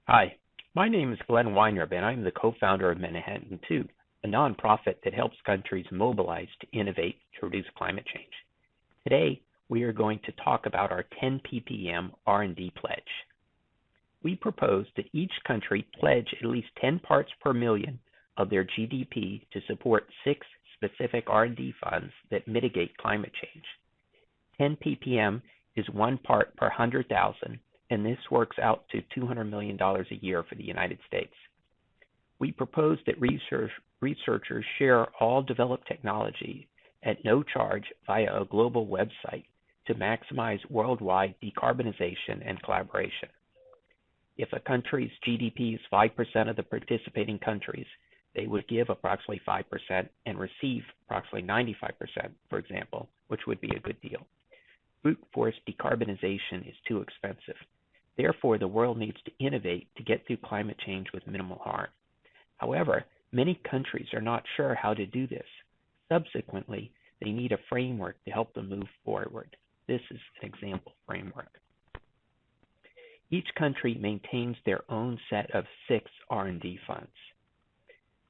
Hi, my name is Weinreb, and I'm the co-founder of Manhattan 2, a nonprofit that helps countries mobilize to innovate to reduce climate change. Today, we are going to talk about our 10 ppm R&D pledge. We propose that each country pledge at least 10 parts per million of their GDP to support 6 specific R&D funds that mitigate climate change. 10 ppm is 1 part per 100,000, and this works out to $200 million a year for the United States. We propose that researchers share all developed technology at no charge via a global website to maximize worldwide decarbonization and collaboration. If a country's GDP is 5% of the participating countries, they would give approximately 5% and receive approximately 95%, for example, which would be a good deal. Brute force decarbonization is too expensive. Therefore, the world needs to innovate to get through climate change with minimal harm. However, many countries are not sure how to do this. Subsequently, they need a framework to help them move forward. This is an example framework. Each country maintains their own set of 6 R&D funds.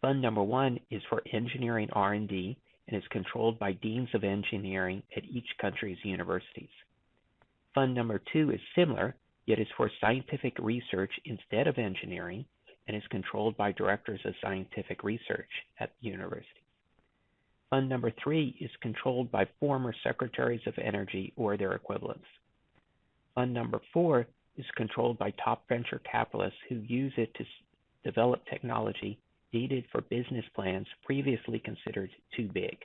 Fund number 1 is for engineering R&D and is controlled by deans of engineering at each country's universities. Fund number 2 is similar, yet is for scientific research instead of engineering and is controlled by directors of scientific research at the university. Fund number 3 is controlled by former secretaries of energy or their equivalents. Fund number 4 is controlled by top venture capitalists who use it to develop technology needed for business plans previously considered too big.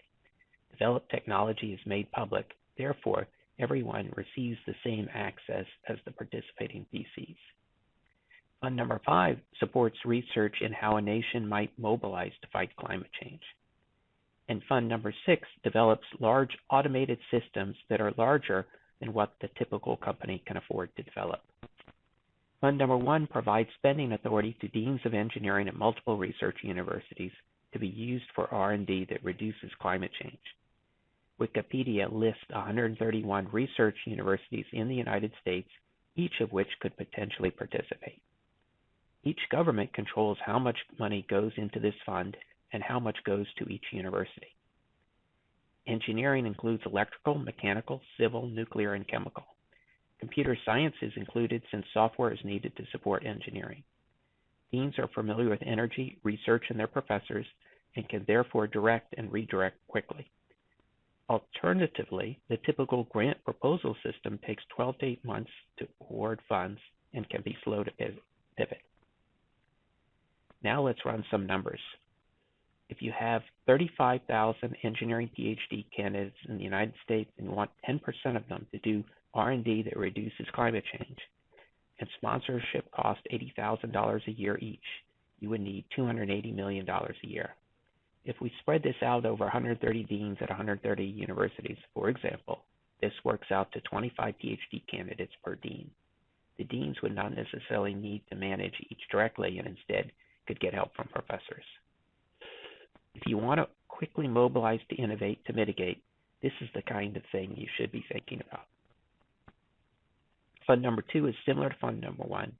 Developed technology is made public, therefore, everyone receives the same access as the participating VCs. Fund number 5 supports research in how a nation might mobilize to fight climate change. And Fund number 6 develops large automated systems that are larger than what the typical company can afford to develop. Fund number 1 provides spending authority to deans of engineering at multiple research universities to be used for R&D that reduces climate change. Wikipedia lists 131 research universities in the United States, each of which could potentially participate. Each government controls how much money goes into this fund and how much goes to each university. Engineering includes electrical, mechanical, civil, nuclear, and chemical. Computer science is included since software is needed to support engineering. Deans are familiar with energy, research, and their professors, and can therefore direct and redirect quickly. Alternatively, the typical grant proposal system takes 12 to 8 months to award funds and can be slow to pivot. Now let's run some numbers. If you have 35,000 engineering PhD candidates in the United States and you want 10% of them to do R&D that reduces climate change, and sponsorship costs $80,000 a year each, you would need $280 million a year. If we spread this out over 130 deans at 130 universities, for example, this works out to 25 PhD candidates per dean. The deans would not necessarily need to manage each directly and instead could get help from professors. If you want to quickly mobilize to innovate to mitigate, this is the kind of thing you should be thinking about. Fund number 2 is similar to Fund number 1,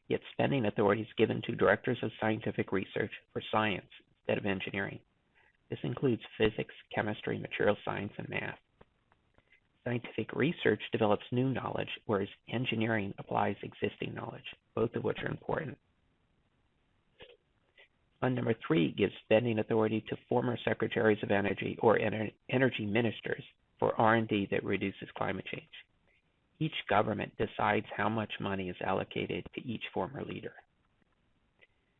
yet spending authority is given to directors of scientific research for science instead of engineering. This includes physics, chemistry, material science, and math. Scientific research develops new knowledge, whereas engineering applies existing knowledge, both of which are important. Fund number 3 gives spending authority to former secretaries of energy or energy ministers for R&D that reduces climate change. Each government decides how much money is allocated to each former leader.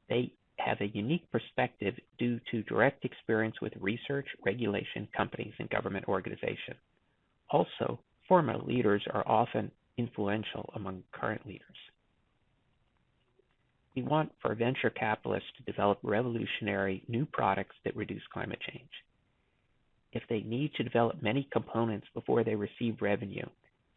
They have a unique perspective due to direct experience with research, regulation, companies, and government organizations. Also, former leaders are often influential among current leaders. We want for venture capitalists to develop revolutionary new products that reduce climate change. If they need to develop many components before they receive revenue,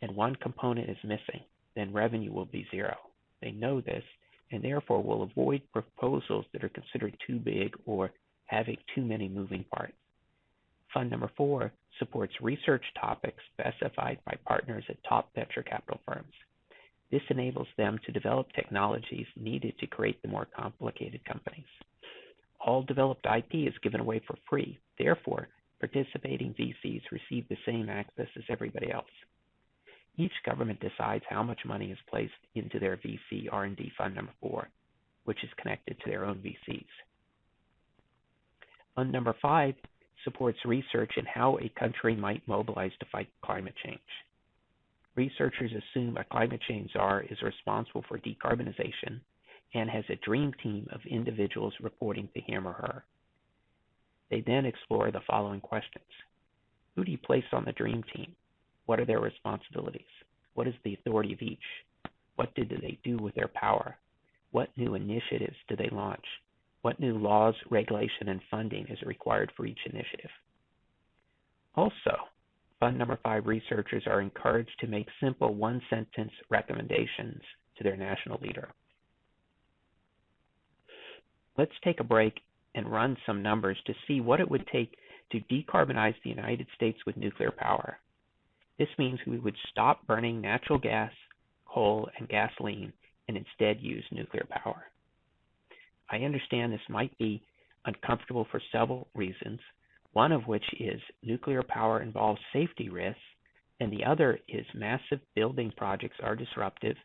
and one component is missing, then revenue will be zero. They know this, and therefore will avoid proposals that are considered too big or having too many moving parts. Fund number 4 supports research topics specified by partners at top venture capital firms. This enables them to develop technologies needed to create the more complicated companies. All developed IP is given away for free. Therefore, participating VCs receive the same access as everybody else. Each government decides how much money is placed into their VC R&D Fund Number 4, which is connected to their own VCs. Fund Number 5 supports research in how a country might mobilize to fight climate change. Researchers assume a climate change czar is responsible for decarbonization and has a dream team of individuals reporting to him or her. They then explore the following questions. Who do you place on the dream team? What are their responsibilities? What is the authority of each? What do they do with their power? What new initiatives do they launch? What new laws, regulation, and funding is required for each initiative? Also, Fund Number 5 researchers are encouraged to make simple one-sentence recommendations to their national leader. Let's take a break and run some numbers to see what it would take to decarbonize the United States with nuclear power. This means we would stop burning natural gas, coal, and gasoline and instead use nuclear power. I understand this might be uncomfortable for several reasons, one of which is nuclear power involves safety risks, and the other is massive building projects are disruptive,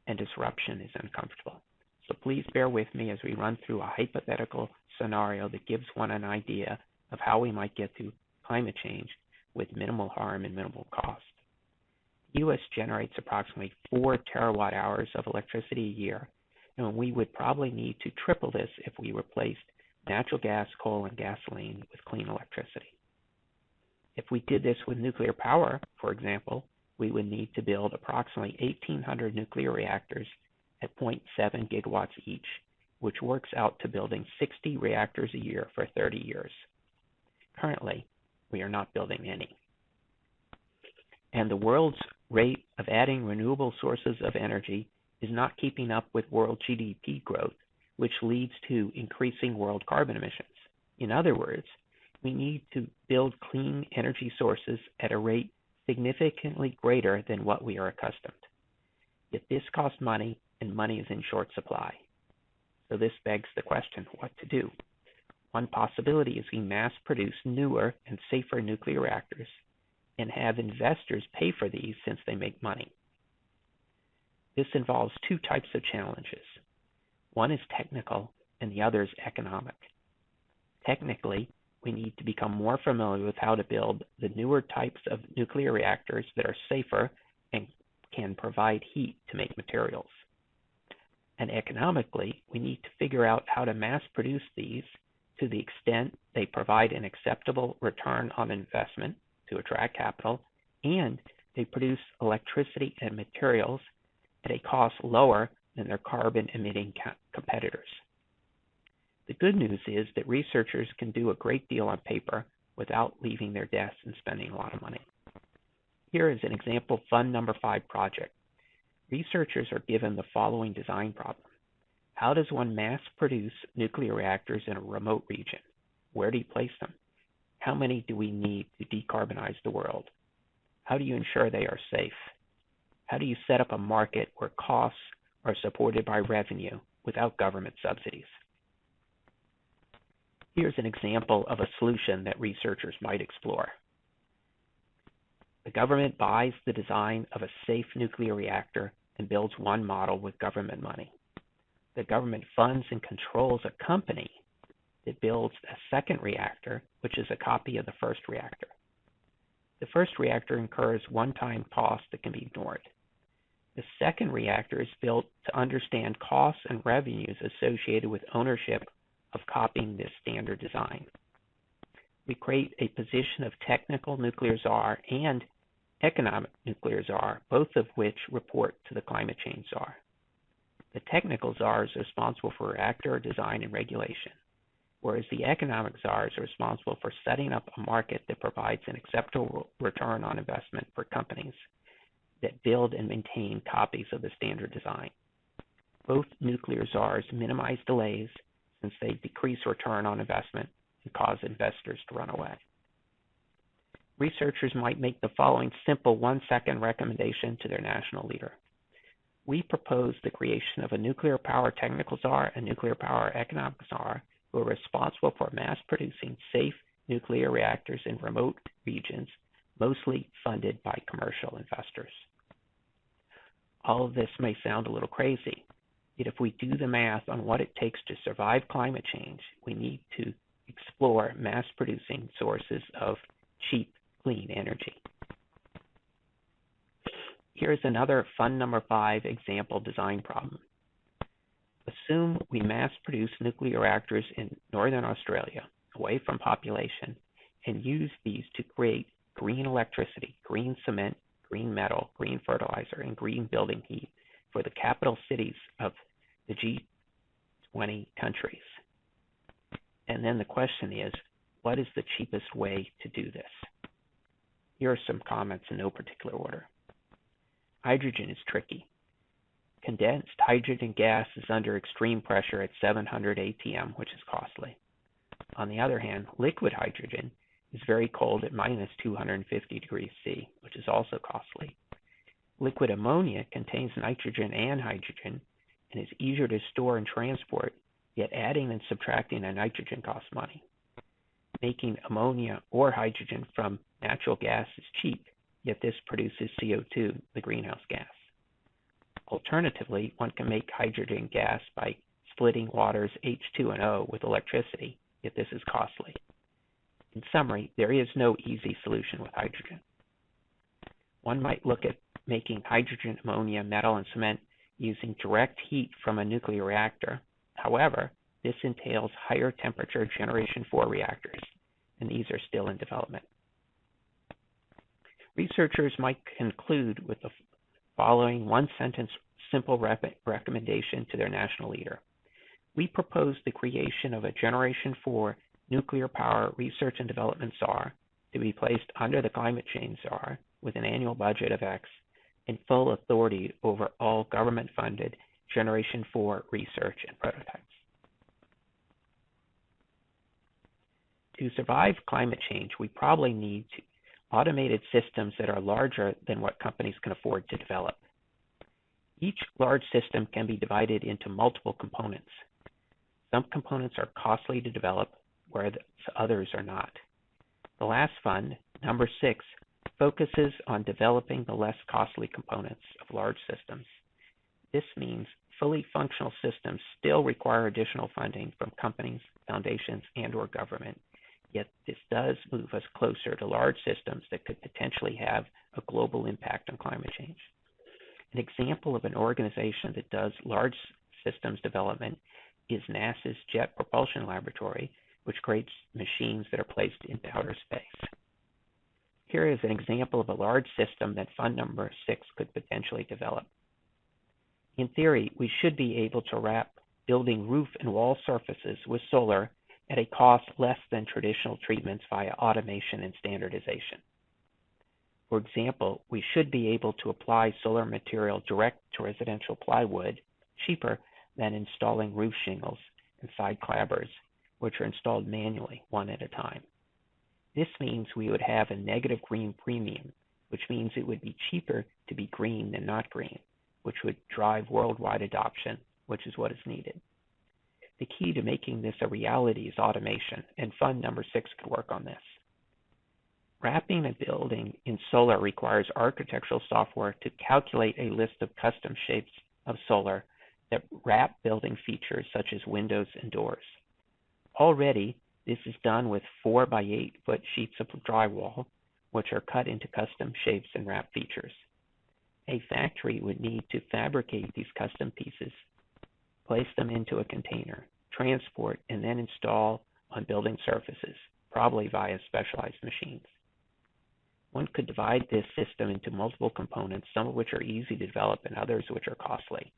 and disruption is uncomfortable. So please bear with me as we run through a hypothetical scenario that gives one an idea of how we might get to climate change with minimal harm and minimal cost. The U.S. generates approximately 4 terawatt hours of electricity a year, and we would probably need to triple this if we replaced natural gas, coal, and gasoline with clean electricity. If we did this with nuclear power, for example, we would need to build approximately 1,800 nuclear reactors at 0.7 gigawatts each, which works out to building 60 reactors a year for 30 years. Currently, we are not building any. And the world's rate of adding renewable sources of energy is not keeping up with world GDP growth, which leads to increasing world carbon emissions. In other words, we need to build clean energy sources at a rate significantly greater than what we are accustomed. Yet this costs money, and money is in short supply. So this begs the question, what to do? One possibility is we mass produce newer and safer nuclear reactors and have investors pay for these since they make money. This involves two types of challenges. One is technical and the other is economic. Technically, we need to become more familiar with how to build the newer types of nuclear reactors that are safer and can provide heat to make materials. And economically, we need to figure out how to mass produce these to the extent they provide an acceptable return on investment to attract capital, and they produce electricity and materials at a cost lower than their carbon-emitting competitors. The good news is that researchers can do a great deal on paper without leaving their desks and spending a lot of money. Here is an example Fund Number 5 project. Researchers are given the following design problem. How does one mass produce nuclear reactors in a remote region? Where do you place them? How many do we need to decarbonize the world? How do you ensure they are safe? How do you set up a market where costs are supported by revenue without government subsidies? Here's an example of a solution that researchers might explore. The government buys the design of a safe nuclear reactor and builds one model with government money. The government funds and controls a company that builds a second reactor, which is a copy of the first reactor. The first reactor incurs one-time costs that can be ignored. The second reactor is built to understand costs and revenues associated with ownership of copying this standard design. We create a position of technical nuclear czar and economic nuclear czar, both of which report to the climate change czar. The technical czar is responsible for reactor design and regulation, whereas the economic czar is responsible for setting up a market that provides an acceptable return on investment for companies that build and maintain copies of the standard design. Both nuclear czars minimize delays since they decrease return on investment and cause investors to run away. Researchers might make the following simple 1-second recommendation to their national leader. We propose the creation of a nuclear power technical czar and nuclear power economic czar who are responsible for mass producing safe nuclear reactors in remote regions, mostly funded by commercial investors. All of this may sound a little crazy, yet if we do the math on what it takes to survive climate change, we need to explore mass-producing sources of cheap, clean energy. Here's another fun number 5 example design problem. Assume we mass-produce nuclear reactors in northern Australia, away from population, and use these to create green electricity, green cement, green metal, green fertilizer, and green building heat for the capital cities of the G20 countries. And then the question is, what is the cheapest way to do this? Here are some comments in no particular order. Hydrogen is tricky. Condensed hydrogen gas is under extreme pressure at 700 atm, which is costly. On the other hand, liquid hydrogen is very cold at minus 250 degrees C, which is also costly. Liquid ammonia contains nitrogen and hydrogen and is easier to store and transport, yet adding and subtracting a nitrogen costs money. Making ammonia or hydrogen from natural gas is cheap, yet this produces CO2, the greenhouse gas. Alternatively, one can make hydrogen gas by splitting water's H2 and O with electricity, yet this is costly. In summary, there is no easy solution with hydrogen. One might look at making hydrogen, ammonia, metal, and cement using direct heat from a nuclear reactor. However, this entails higher temperature Generation 4 reactors, and these are still in development. Researchers might conclude with the following one-sentence simple recommendation to their national leader. We propose the creation of a Generation 4 nuclear power research and development czar to be placed under the climate change czar with an annual budget of X and full authority over all government-funded Generation 4 research and prototypes. To survive climate change, we probably need automated systems that are larger than what companies can afford to develop. Each large system can be divided into multiple components. Some components are costly to develop, whereas others are not. The last fund, number 6, focuses on developing the less costly components of large systems. This means fully functional systems still require additional funding from companies, foundations, and/or government, yet this does move us closer to large systems that could potentially have a global impact on climate change. An example of an organization that does large systems development is NASA's Jet Propulsion Laboratory, which creates machines that are placed into outer space. Here is an example of a large system that fund number 6 could potentially develop. In theory, we should be able to wrap building roof and wall surfaces with solar at a cost less than traditional treatments via automation and standardization. For example, we should be able to apply solar material direct to residential plywood cheaper than installing roof shingles and side clappers, which are installed manually one at a time. This means we would have a negative green premium, which means it would be cheaper to be green than not green, which would drive worldwide adoption, which is what is needed. The key to making this a reality is automation, and fund number 6 could work on this. Wrapping a building in solar requires architectural software to calculate a list of custom shapes of solar that wrap building features such as windows and doors. Already, this is done with 4 by 8 foot sheets of drywall, which are cut into custom shapes and wrap features. A factory would need to fabricate these custom pieces, place them into a container, transport, and then install on building surfaces, probably via specialized machines. One could divide this system into multiple components, some of which are easy to develop and others which are costly.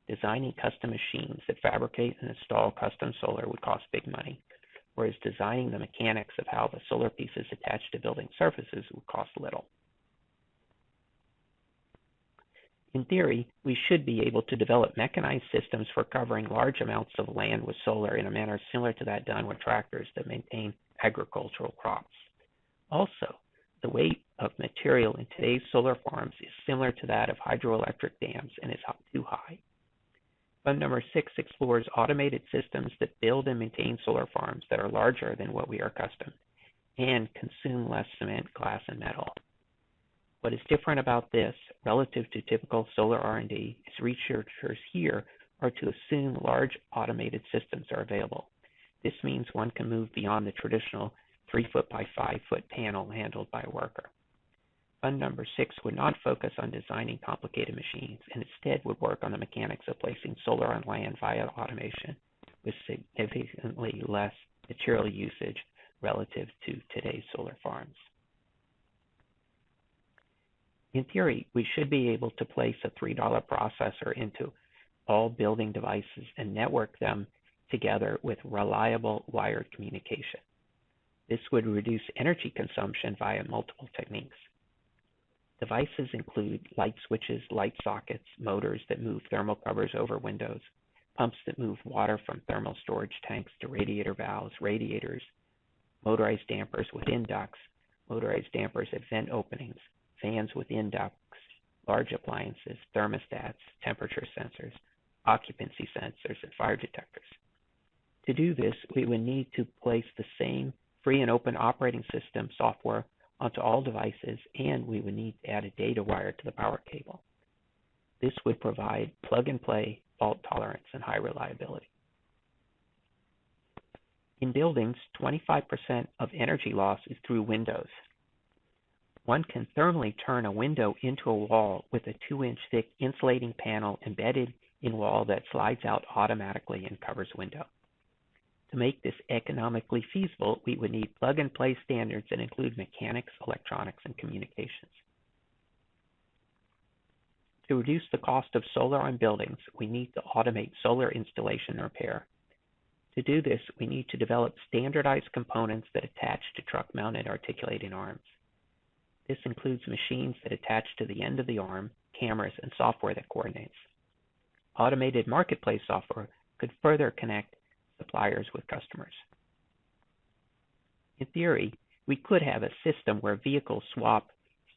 Designing custom machines that fabricate and install custom solar would cost big money, whereas designing the mechanics of how the solar pieces attach to building surfaces would cost little. In theory, we should be able to develop mechanized systems for covering large amounts of land with solar in a manner similar to that done with tractors that maintain agricultural crops. Also, The weight of material in today's solar farms is similar to that of hydroelectric dams and is too high. Fund number 6 explores automated systems that build and maintain solar farms that are larger than what we are accustomed and consume less cement, glass, and metal. What is different about this relative to typical solar R&D is researchers here are to assume large automated systems are available. This means one can move beyond the traditional 3-foot by 5-foot panel handled by a worker. Fund number 6 would not focus on designing complicated machines and instead would work on the mechanics of placing solar on land via automation with significantly less material usage relative to today's solar farms. In theory, we should be able to place a $3 processor into all building devices and network them together with reliable wired communication. This would reduce energy consumption via multiple techniques. Devices include light switches, light sockets, motors that move thermal covers over windows, pumps that move water from thermal storage tanks to radiator valves, radiators, motorized dampers within ducts, motorized dampers at vent openings, fans within ducts, large appliances, thermostats, temperature sensors, occupancy sensors, and fire detectors. To do this, we would need to place the same free and open operating system software onto all devices, and we would need to add a data wire to the power cable. This would provide plug-and-play, fault tolerance, and high reliability. In buildings, 25% of energy loss is through windows. One can thermally turn a window into a wall with a 2-inch thick insulating panel embedded in wall that slides out automatically and covers window. To make this economically feasible, we would need plug-and-play standards that include mechanics, electronics, and communications. To reduce the cost of solar on buildings, we need to automate solar installation and repair. To do this, we need to develop standardized components that attach to truck-mounted articulating arms. This includes machines that attach to the end of the arm, cameras, and software that coordinates. Automated marketplace software could further connect suppliers with customers. In theory, we could have a system where vehicles swap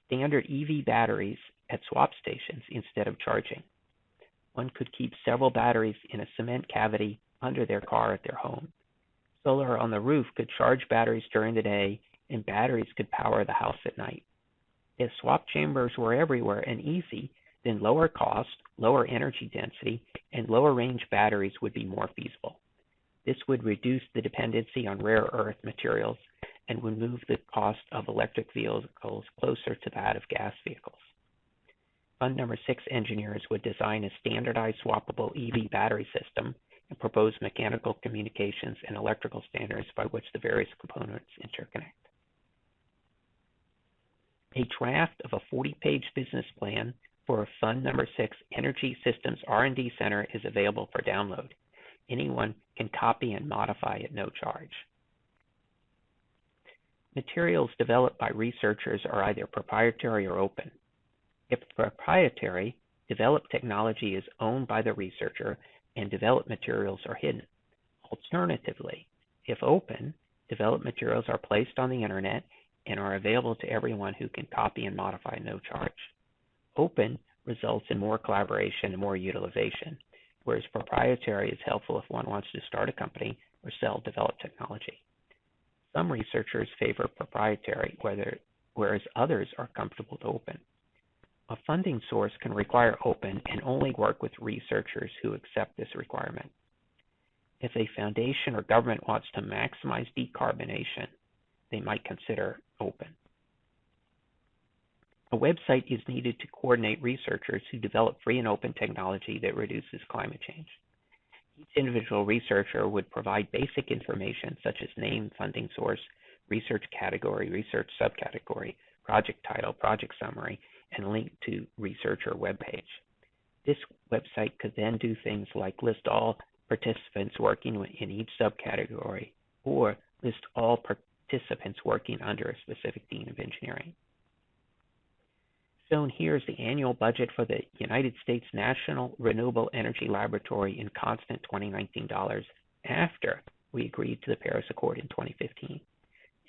standard EV batteries at swap stations instead of charging. One could keep several batteries in a cement cavity under their car at their home. Solar on the roof could charge batteries during the day, and batteries could power the house at night. If swap chambers were everywhere and easy, then lower cost, lower energy density, and lower range batteries would be more feasible. This would reduce the dependency on rare earth materials and would move the cost of electric vehicles closer to that of gas vehicles. Fund number 6 engineers would design a standardized swappable EV battery system and propose mechanical communications and electrical standards by which the various components interconnect. A draft of a 40-page business plan for a Fund number 6 Energy Systems R&D Center is available for download. Anyone can copy and modify at no charge. Materials developed by researchers are either proprietary or open. If proprietary, developed technology is owned by the researcher and developed materials are hidden. Alternatively, if open, developed materials are placed on the internet and are available to everyone who can copy and modify at no charge. Open results in more collaboration and more utilization, whereas proprietary is helpful if one wants to start a company or sell developed technology. Some researchers favor proprietary, whereas others are comfortable to open. A funding source can require open and only work with researchers who accept this requirement. If a foundation or government wants to maximize decarbonation, they might consider open. A website is needed to coordinate researchers who develop free and open technology that reduces climate change. Each individual researcher would provide basic information such as name, funding source, research category, research subcategory, project title, project summary, and link to researcher webpage. This website could then do things like list all participants working in each subcategory or list all participants working under a specific dean of engineering. Shown here is the annual budget for the United States National Renewable Energy Laboratory in constant 2019 dollars after we agreed to the Paris Accord in 2015.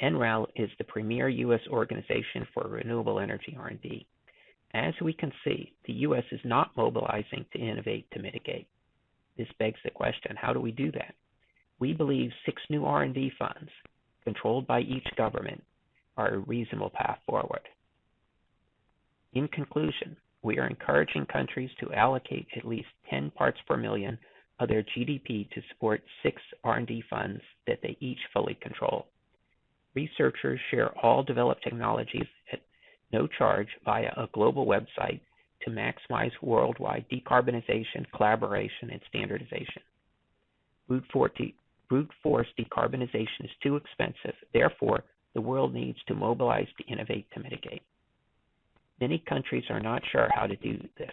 NREL is the premier U.S. organization for renewable energy R&D. As we can see, the U.S. is not mobilizing to innovate to mitigate. This begs the question, how do we do that? We believe 6 new R&D funds, controlled by each government, are a reasonable path forward. In conclusion, we are encouraging countries to allocate at least 10 parts per million of their GDP to support 6 R&D funds that they each fully control. Researchers share all developed technologies at no charge via a global website to maximize worldwide decarbonization, collaboration, and standardization. Brute force decarbonization is too expensive. Therefore, the world needs to mobilize to innovate to mitigate. Many countries are not sure how to do this.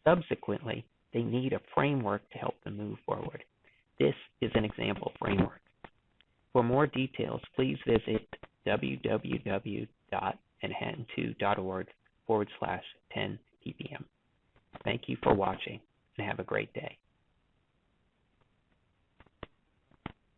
Subsequently, they need a framework to help them move forward. This is an example framework. For more details, please visit www.manhattan2.org/10 ppm. Thank you for watching and have a great day.